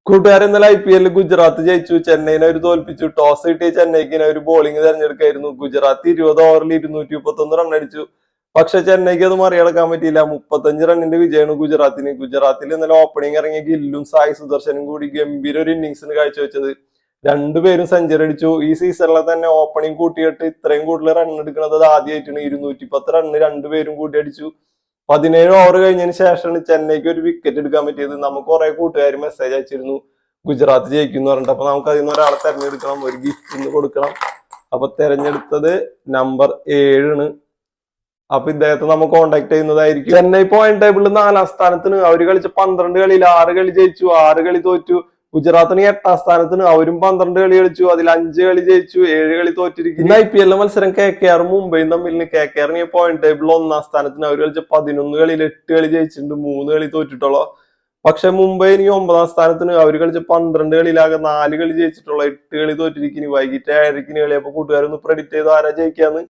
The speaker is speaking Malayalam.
കൂട്ടുകാർ ഇന്നലെ IPL ഗുജറാത്ത് ജയിച്ചു. ചെന്നൈനെ അവർ തോൽപ്പിച്ചു. ടോസ് കിട്ടിയ ചെന്നൈക്ക് ഒരു ബോളിംഗ് തെരഞ്ഞെടുക്കായിരുന്നു. ഗുജറാത്ത് 20 ഓവറിൽ 231 റൺ അടിച്ചു. പക്ഷെ ചെന്നൈക്ക് അത് മറികടക്കാൻ പറ്റിയില്ല. 35 റണ്ണിന്റെ വിജയമാണ് ഗുജറാത്തിന്. ഗുജറാത്തിൽ ഇന്നലെ ഓപ്പണിംഗ് ഇറങ്ങിയ ഗില്ലും സായി സുദർശനും കൂടി ഗംഭീര ഒരു ഇന്നിങ്സിന് കാഴ്ചവെച്ചത്. രണ്ടുപേരും സെഞ്ചുറി അടിച്ചു. ഈ സീസണിലെ തന്നെ ഓപ്പണിംഗ് കൂട്ടിയിട്ട് ഇത്രയും കൂടുതൽ റൺ എടുക്കുന്നത് അത് ആദ്യമായിട്ടാണ്. 210 റണ്ണ് രണ്ടുപേരും കൂട്ടി അടിച്ചു. 17 ഓവർ കഴിഞ്ഞതിന് ശേഷമാണ് ചെന്നൈക്ക് ഒരു വിക്കറ്റ് എടുക്കാൻ പറ്റിയത്. നമുക്ക് കുറെ കൂട്ടുകാർ മെസ്സേജ് അയച്ചിരുന്നു ഗുജറാത്ത് ജയിക്കുന്നു പറഞ്ഞിട്ട്. അപ്പൊ നമുക്ക് അതിൽ നിന്ന് ഒരാളെ തെരഞ്ഞെടുക്കണം, ഒരു ഗിഫ്റ്റ് ഇന്ന് കൊടുക്കണം. അപ്പൊ തെരഞ്ഞെടുത്തത് നമ്പർ 7 അപ്പൊ ഇദ്ദേഹത്തെ നമുക്ക് കോൺടാക്ട് ചെയ്യുന്നതായിരിക്കും. ചെന്നൈ പോയിന്റ് ടേബിളിൽ 4ാം സ്ഥാനത്തിന്. അവർ കളിച്ച 12 കളിയിൽ 6 കളി ജയിച്ചു, 6 കളി തോറ്റു. ഗുജറാത്തിന് 8ാം സ്ഥാനത്തിന്. അവരും 12 കളി കളിച്ചു, അതിൽ 5 കളി ജയിച്ചു, 7 കളി തോറ്റിരിക്കുന്നു. IPL മത്സരം KKR മുംബൈയും തമ്മിൽ. KKR പോയിന്റ് ടേബിൾ 1ാം സ്ഥാനത്തിന്. അവർ കളിച്ച 11 കളിയിൽ 8 കളി ജയിച്ചിട്ടുണ്ട്, 3 കളി തോറ്റിട്ടുള്ളൂ. പക്ഷെ മുംബൈ 9ാം സ്ഥാനത്തിന്. അവർ കളിച്ച 12 കളിയിലാകെ 4 കളി ജയിച്ചിട്ടുള്ള, 8 കളി തോറ്റിരിക്കുന്നു. വൈകിട്ട് 7:30 കളി. അപ്പൊ കൂട്ടുകാരൊന്ന് പ്രെഡിക്റ്റ് ചെയ്ത് ആരാ ജയിക്കാന്ന്.